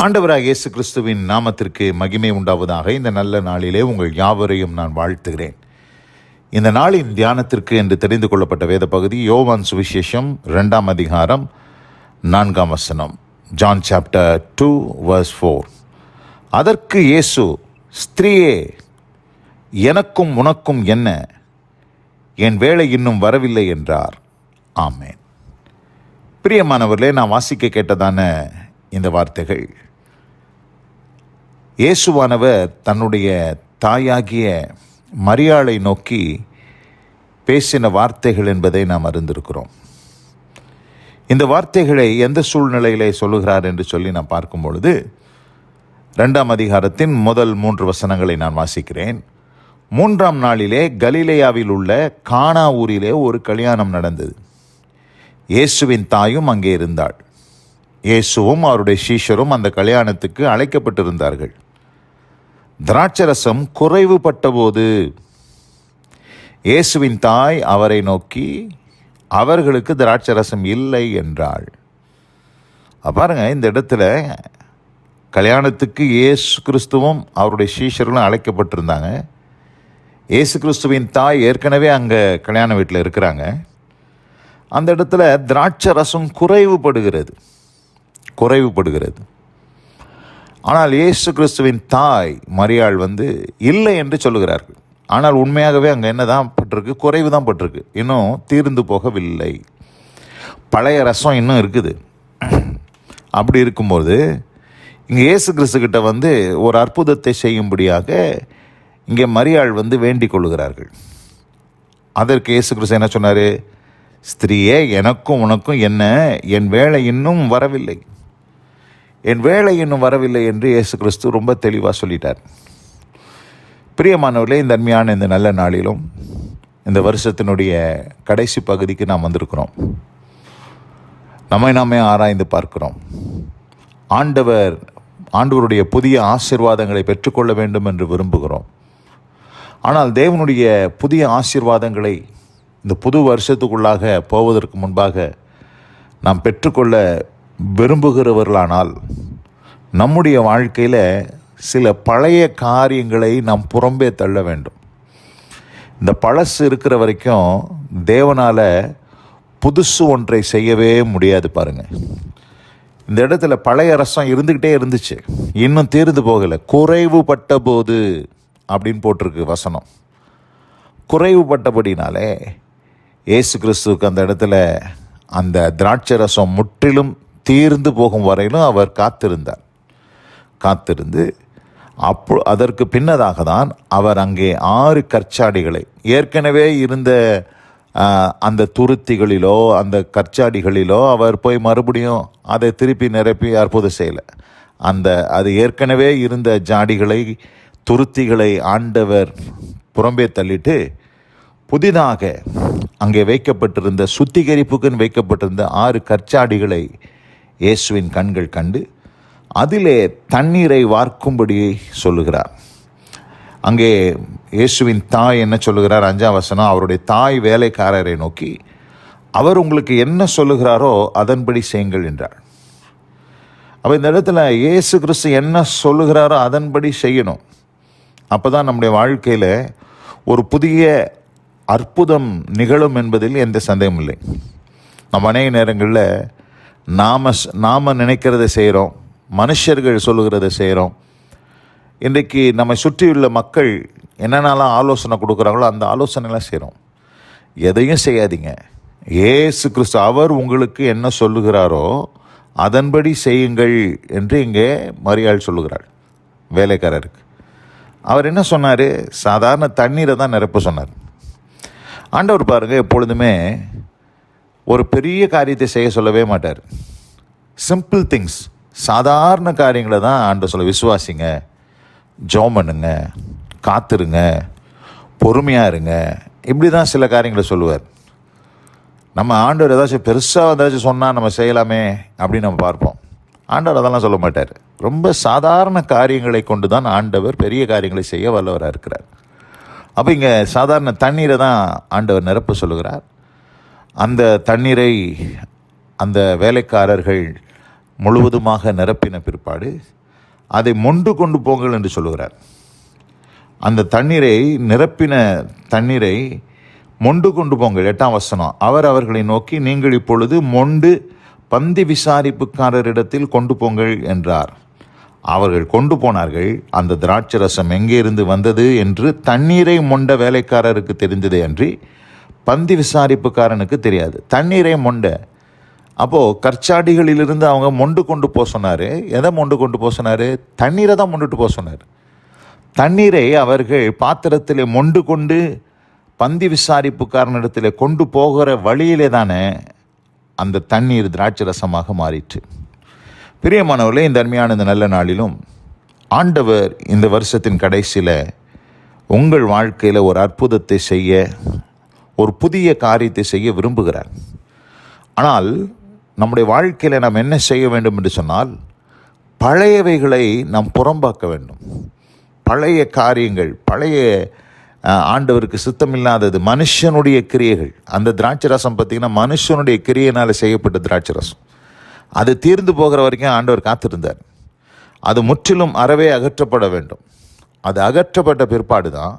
ஆண்டவராக இயேசு கிறிஸ்துவின் நாமத்திற்கு மகிமை உண்டாவதாக. இந்த நல்ல நாளிலே உங்கள் யாவரையும் நான் வாழ்த்துகிறேன். இந்த நாளின் தியானத்திற்கு என்று தெரிந்து கொள்ளப்பட்ட வேத பகுதி யோவான் சுவிசேஷம் 2ஆம் அதிகாரம் 4ஆம் வசனம். John chapter 2 verse 4. அதற்கு இயேசு, ஸ்திரீயே, எனக்கும் உனக்கும் என்ன? என் வேளை இன்னும் வரவில்லை என்றார். ஆமென். பிரியமானவர்களே, நான் வாசிக்க கேட்டதான இந்த வார்த்தைகள் இயேசுவானவர் தன்னுடைய தாயாகிய மரியாளை நோக்கி பேசின வார்த்தைகள் என்பதை நாம் அறிந்திருக்கிறோம். இந்த வார்த்தைகளை எந்த சூழ்நிலையிலே சொல்லுகிறார் என்று சொல்லி நான் பார்க்கும் பொழுது 2ஆம் அதிகாரத்தின் முதல் 3 வசனங்களை நான் வாசிக்கிறேன். 3ஆம் நாளிலே கலிலேயாவில் உள்ள கானா ஊரிலே ஒரு கல்யாணம் நடந்தது. இயேசுவின் தாயும் அங்கே இருந்தாள். இயேசுவும் அவருடைய சீஷரும் அந்த கல்யாணத்துக்கு அழைக்கப்பட்டிருந்தார்கள். திராட்சரசம் குறைவுபட்டபோது இயேசுவின் தாய் அவரை நோக்கி, அவர்களுக்கு திராட்சரசம் இல்லை என்றாள். பாருங்க, இந்த இடத்துல கல்யாணத்துக்கு இயேசு கிறிஸ்துவும் அவருடைய சீஷர்களும் அழைக்கப்பட்டிருந்தாங்க. இயேசு கிறிஸ்துவின் தாய் ஏற்கனவே அங்கே கல்யாண வீட்டில் இருக்கிறாங்க. அந்த இடத்துல திராட்சரசம் குறைவுபடுகிறது. ஆனால் இயேசு கிறிஸ்துவின் தாய் மரியாள் இல்லை என்று சொல்லுகிறார்கள். ஆனால் உண்மையாகவே அங்கே என்ன தான் பட்டிருக்கு? குறைவு தான் பட்டிருக்கு. இன்னும் தீர்ந்து போகவில்லை. பழைய ரசம் இன்னும் இருக்குது. அப்படி இருக்கும்போது இங்கே இயேசு கிறிஸ்துக்கிட்ட ஒரு அற்புதத்தை செய்யும்படியாக இங்கே மரியாள் வேண்டிக் கொள்ளுகிறார்கள். அதற்கு இயேசு கிறிஸ்து என்ன சொன்னார்? ஸ்திரீயே, எனக்கும் உனக்கும் என்ன? என் வேளை இன்னும் வரவில்லை. என் வேளை இன்னும் வரவில்லை என்று இயேசு கிறிஸ்து ரொம்ப தெளிவாக சொல்லிட்டார். பிரியமானவர்களே, இந்த அருமையான இந்த நல்ல நாளிலும் இந்த வருஷத்தினுடைய கடைசி பகுதிக்கு நாம் வந்திருக்கிறோம். நாமே ஆராய்ந்து பார்க்கிறோம். ஆண்டவருடைய புதிய ஆசீர்வாதங்களை பெற்றுக்கொள்ள வேண்டும் என்று விரும்புகிறோம். ஆனால் தேவனுடைய புதிய ஆசீர்வாதங்களை இந்த புது வருஷத்துக்குள்ளாக போவதற்கு முன்பாக நாம் பெற்றுக்கொள்ள விரும்புகிறவர்களானால் நம்முடைய வாழ்க்கையில் சில பழைய காரியங்களை நாம் புறம்பே தள்ள வேண்டும். இந்த பழசு இருக்கிற வரைக்கும் தேவனால் புதுசு ஒன்றை செய்யவே முடியாது. பாருங்கள், இந்த இடத்துல பழைய ரசம் இருந்துக்கிட்டே இருந்துச்சு, இன்னும் தீர்ந்து போகலை. குறைவுபட்ட போது அப்படின்னு போட்டிருக்கு வசனம். குறைவுபட்டபடினாலே இயேசு கிறிஸ்துவுக்கு அந்த இடத்துல அந்த திராட்சை ரசம் முற்றிலும் தீர்ந்து போகும் வரையிலும் அவர் காத்திருந்து அதற்கு பின்னதாக தான் அவர் அங்கே 6 கற்சாடிகளை, ஏற்கனவே இருந்த அந்த துருத்திகளிலோ அந்த கற்சாடிகளிலோ அவர் போய் மறுபடியும் அதை திருப்பி நிரப்பி அற்புதம் செய்யலை. அது ஏற்கனவே இருந்த ஜாடிகளை, துருத்திகளை ஆண்டவர் புறம்பே தள்ளிட்டு புதிதாக அங்கே வைக்கப்பட்டிருந்த, சுத்திகரிப்புக்குன்னு வைக்கப்பட்டிருந்த 6 கற்சாடிகளை இயேசுவின் கண்கள் கண்டு அதிலே தண்ணீரை வார்க்கும்படி சொல்லுகிறார். அங்கே இயேசுவின் தாய் என்ன சொல்லுகிறார்? 5ஆம் வசனம். அவருடைய தாய் வேலைக்காரரை நோக்கி, அவர் உங்களுக்கு என்ன சொல்லுகிறாரோ அதன்படி செய்யுங்கள் என்றார். அப்போ இந்த இடத்துல இயேசு கிறிஸ்து என்ன சொல்லுகிறாரோ அதன்படி செய்யணும். அப்போ தான் நம்முடைய வாழ்க்கையில் ஒரு புதிய அற்புதம் நிகழும் என்பதில் எந்த சந்தேகமும் இல்லை. நம்ம அநேக நேரங்களில் நாம் நினைக்கிறத செய்கிறோம், மனுஷர்கள் சொல்லுகிறத செய்கிறோம். இன்றைக்கு நம்மை சுற்றியுள்ள மக்கள் என்னென்னலாம் ஆலோசனை கொடுக்குறாங்களோ அந்த ஆலோசனைலாம் செய்கிறோம். எதையும் செய்யாதீங்க. இயேசு கிறிஸ்து அவர் உங்களுக்கு என்ன சொல்லுகிறாரோ அதன்படி செய்யுங்கள் என்று இங்கே மரியாள் சொல்லுகிறாள் வேலைக்காரருக்கு. அவர் என்ன சொன்னார்? சாதாரண தண்ணீரை தான் நிரப்ப சொன்னார். ஆண்டவர் பாருங்கள், எப்பொழுதுமே ஒரு பெரிய காரியத்தை செய்ய சொல்லவே மாட்டார். சிம்பிள் திங்ஸ், சாதாரண காரியங்களை தான் ஆண்டவர் சொல்ல. விசுவாசிங்க, ஜெபம் பண்ணுங்க, காத்துருங்க, பொறுமையாக இருங்க, இப்படி தான் சில காரியங்களை சொல்லுவார். நம்ம ஆண்டவர் ஏதாச்சும் பெருசாக சொன்னால் நம்ம செய்யலாமே அப்படின்னு நம்ம பார்ப்போம். ஆண்டவர் அதெல்லாம் சொல்ல மாட்டார். ரொம்ப சாதாரண காரியங்களை கொண்டு தான் ஆண்டவர் பெரிய காரியங்களை செய்ய வல்லவராக இருக்கிறார். அப்போ இங்கே சாதாரண தண்ணீரை தான் ஆண்டவர் நிரப்ப சொல்லுகிறார். அந்த தண்ணீரை அந்த வேலைக்காரர்கள் முழுவதுமாக நிரப்பின பிற்பாடு அதை மொண்டு கொண்டு போங்கள் என்று சொல்லுகிறார். அந்த தண்ணீரை, நிரப்பின தண்ணீரை மொண்டு கொண்டு போங்கள். 8ஆம் வசனம், அவர் அவர்களை நோக்கி, நீங்கள் இப்பொழுது மொண்டு பந்தி விசாரிப்புக்காரரிடத்தில் கொண்டு போங்கள் என்றார். அவர்கள் கொண்டு போனார்கள். அந்த திராட்சை ரசம் எங்கே இருந்து வந்தது என்று தண்ணீரை மொண்ட வேலைக்காரருக்கு தெரிந்ததே அன்றி பந்தி விசாரிப்புக்காரனுக்கு தெரியாது. தண்ணீரை மொண்ட, அப்போது கற்சாடிகளிலிருந்து அவங்க மொண்டு கொண்டு போக சொன்னார். எதை மொண்டு கொண்டு போக சொன்னார்? தண்ணீரை தான் மொண்டுட்டு போக சொன்னார். தண்ணீரை அவர்கள் பாத்திரத்தில் மொண்டு கொண்டு பந்தி விசாரிப்புக்காரனிடத்தில் கொண்டு போகிற வழியிலே தானே அந்த தண்ணீர் திராட்சை ரசமாக மாறிற்று. பிரியமானவர்களே, இந்த அருமையான இந்த நல்ல நாளிலும் ஆண்டவர் இந்த வருஷத்தின் கடைசியில் உங்கள் வாழ்க்கையில் ஒரு அற்புதத்தை செய்ய, ஒரு புதிய காரியத்தை செய்ய விரும்புகிறார். ஆனால் நம்முடைய வாழ்க்கையில் நாம் என்ன செய்ய வேண்டும் என்று சொன்னால், பழையவைகளை நாம் புறம்பாக்க வேண்டும். பழைய காரியங்கள், பழைய ஆண்டவருக்கு சித்தமில்லாதது, மனுஷனுடைய கிரியைகள். அந்த திராட்சை ரசம் பார்த்திங்கன்னா மனுஷனுடைய கிரியையினால் செய்யப்பட்ட திராட்சை ரசம். அது தீர்ந்து போகிற வரைக்கும் ஆண்டவர் காத்திருந்தார். அது முற்றிலும் அறவே அகற்றப்பட வேண்டும். அது அகற்றப்பட்ட பிற்பாடு தான்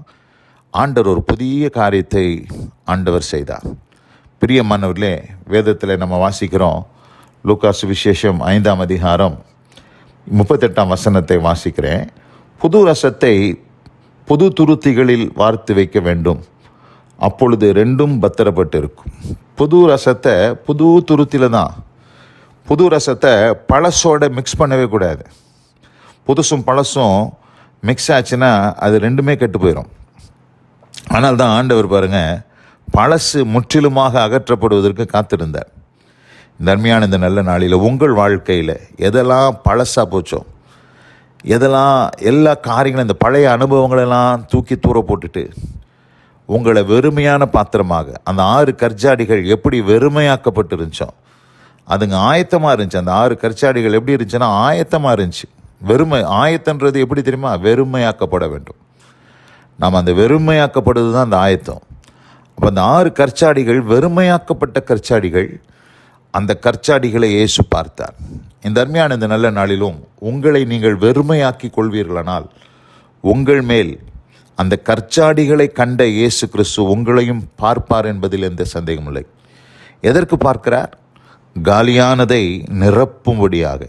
ஆண்டவர் ஒரு புதிய காரியத்தை ஆண்டவர் செய்தார். பிரியமானவர்களே, வேதத்தில் நம்ம வாசிக்கிறோம். லூக்கா சுவிசேஷம் 5ஆம் அதிகாரம் 38ஆம் வசனத்தை வாசிக்கிறேன். புது ரசத்தை புது துருத்திகளில் வார்த்து வைக்க வேண்டும், அப்பொழுது ரெண்டும் பத்திரப்பட்டு இருக்கும். புது ரசத்தை புது துருத்தியில் தான். புது ரசத்தை பழசோட மிக்ஸ் பண்ணவே கூடாது. புதுசும் பழசும் மிக்ஸ் ஆச்சுன்னா அது ரெண்டுமே கெட்டு போயிடும். ஆனால் தான் ஆண்டவர் பாருங்கள், பழசு முற்றிலுமாக அகற்றப்படுவதற்கு காத்திருந்தார். இந்த அருமையான இந்த நல்ல நாளில் உங்கள் வாழ்க்கையில் எதெல்லாம் பழசாக போச்சோ, எதெல்லாம் எல்லா காரியங்களும், இந்த பழைய அனுபவங்களெல்லாம் தூக்கி தூர போட்டுட்டு உங்களை வெறுமையான பாத்திரமாக, அந்த 6 கற்சாடிகள் எப்படி வெறுமையாக்கப்பட்டு இருந்துச்சோ அதுங்க ஆயத்தமாக இருந்துச்சு. அந்த 6 கற்சாடிகள் எப்படி இருந்துச்சுன்னா ஆயத்தமாக இருந்துச்சு. ஆயத்தன்றது எப்படி தெரியுமா? வெறுமையாக்கப்பட வேண்டும். நாம் அந்த வெறுமையாக்கப்படுவது தான் அந்த ஆயத்தம். அப்போ அந்த 6 கற்சாடிகள் வெறுமையாக்கப்பட்ட கற்சாடிகள். அந்த கற்சாடிகளை இயேசு பார்த்தார். இந்த அருமையான இந்த நல்ல நாளிலும் உங்களை நீங்கள் வெறுமையாக்கி கொள்வீர்களானால் உங்கள் மேல் அந்த கற்சாடிகளை கண்ட இயேசு கிறிஸ்து உங்களையும் பார்ப்பார் என்பதில் எந்த சந்தேகமில்லை. எதற்கு பார்க்கிறார்? காலியானதை நிரப்பும்படியாக,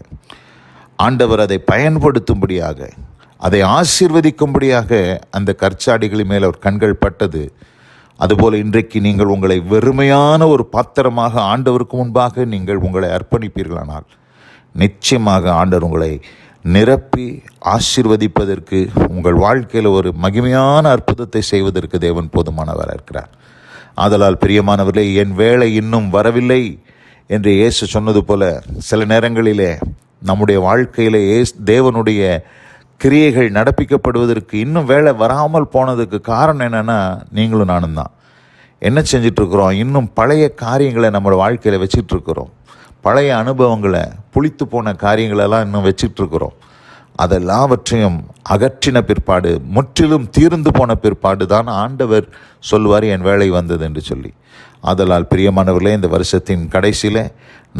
ஆண்டவர் அதை பயன்படுத்தும்படியாக, அதை ஆசீர்வதிக்கும்படியாக அந்த கற்சாடிகளின் மேல் அவர் கண்கள் பட்டது. அதுபோல் இன்றைக்கு நீங்கள் உங்களை வெறுமையான ஒரு பாத்திரமாக ஆண்டவருக்கு முன்பாக நீங்கள் உங்களை அர்ப்பணிப்பீர்களானால் நிச்சயமாக ஆண்டவர் உங்களை நிரப்பி ஆசீர்வதிப்பதற்கு, உங்கள் வாழ்க்கையில் ஒரு மகிமையான அற்புதத்தை செய்வதற்கு தேவன் போதுமானவராக இருக்கிறார். ஆதலால் பிரியமானவர்களே, என் வேலை இன்னும் வரவில்லை என்று இயேசு சொன்னது போல சில நேரங்களிலே நம்முடைய வாழ்க்கையிலே தேவனுடைய கிரியைகள் நடப்பிக்கப்படுவதற்கு இன்னும் வேலை வராமல் போனதுக்கு காரணம் என்னென்னா, நீங்களும் நானும் தான். என்ன செஞ்சிட்ருக்குறோம்? இன்னும் பழைய காரியங்களை நம்மளோட வாழ்க்கையில் வச்சிட்ருக்குறோம். பழைய அனுபவங்களை, புளித்து போன காரியங்களெல்லாம் இன்னும் வச்சிட்ருக்குறோம். அதெல்லாவற்றையும் அகற்றின பிற்பாடு, முற்றிலும் தீர்ந்து போன பிற்பாடு தான் ஆண்டவர் சொல்வார் என் வேலை வந்தது என்று சொல்லி. ஆதலால் பிரியமானவர்களே, இந்த வருஷத்தின் கடைசியில்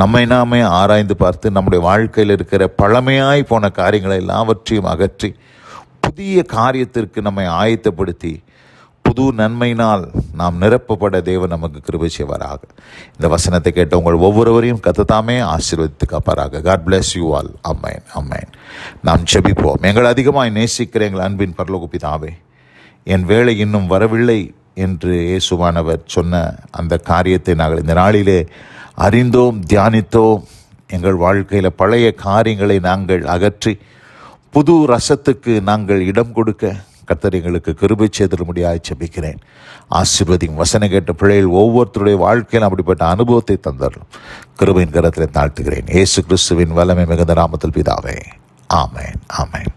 நம்மை நாமே ஆராய்ந்து பார்த்து நம்முடைய வாழ்க்கையில் இருக்கிற பழமையாய் போன காரியங்களை எல்லாவற்றையும் அகற்றி புதிய காரியத்திற்கு நம்மை ஆயத்தப்படுத்தி புது நன்மையினால் நாம் நிரப்பப்பட தேவன் நமக்கு கிருபை செய்வாராக. இந்த வசனத்தை கேட்ட உங்கள் ஒவ்வொருவரையும் கர்த்தர் ஆசீர்வதித்து காப்பாராக. God bless you all. ஆமென், ஆமென். நாம் ஜெபிப்போம். எங்கள் அதிகமாய் நேசிக்கிற எங்கள் அன்பின் பரலோக பிதாவே, என் வேலை இன்னும் வரவில்லை என்று இயேசுவானவர் சொன்ன அந்த காரியத்தை நாங்கள் இந்த நாளிலே அறிந்தோம், தியானித்தோம். எங்கள் வாழ்க்கையில் பழைய காரியங்களை நாங்கள் அகற்றி புது ரசத்துக்கு நாங்கள் இடம் கொடுக்க கர்த்தர் எங்களுக்கு கிருபை செய்திரும்படியாக ஜெபிக்கிறேன். ஆசீர்வதியும். வசனம் கேட்ட பிள்ளைகள் ஒவ்வொருத்தருடைய வாழ்க்கையில் அப்படிப்பட்ட அனுபவத்தை தந்தார்கள். கிருபையின் கரத்தில் தாழ்த்துகிறேன். இயேசு கிறிஸ்துவின் வல்லமை மிகுந்த நாமத்தில் பிதாவே. ஆமென், ஆமென்.